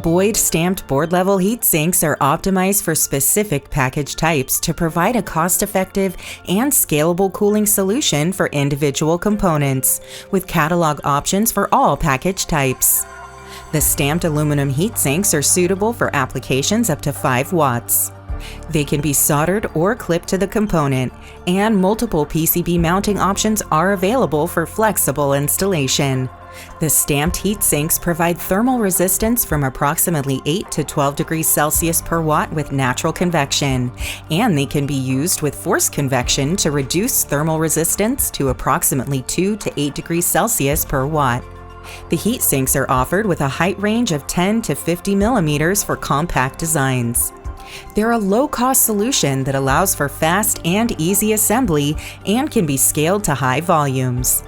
Boyd stamped board-level heat sinks are optimized for specific package types to provide a cost-effective and scalable cooling solution for individual components, with catalog options for all package types. The stamped aluminum heat sinks are suitable for applications up to 5 watts. They can be soldered or clipped to the component, and multiple PCB mounting options are available for flexible installation. The stamped heat sinks provide thermal resistance from approximately 8 to 12 degrees Celsius per watt with natural convection, and they can be used with forced convection to reduce thermal resistance to approximately 2 to 8 degrees Celsius per watt. The heat sinks are offered with a height range of 10 to 50 millimeters for compact designs. They're a low-cost solution that allows for fast and easy assembly and can be scaled to high volumes.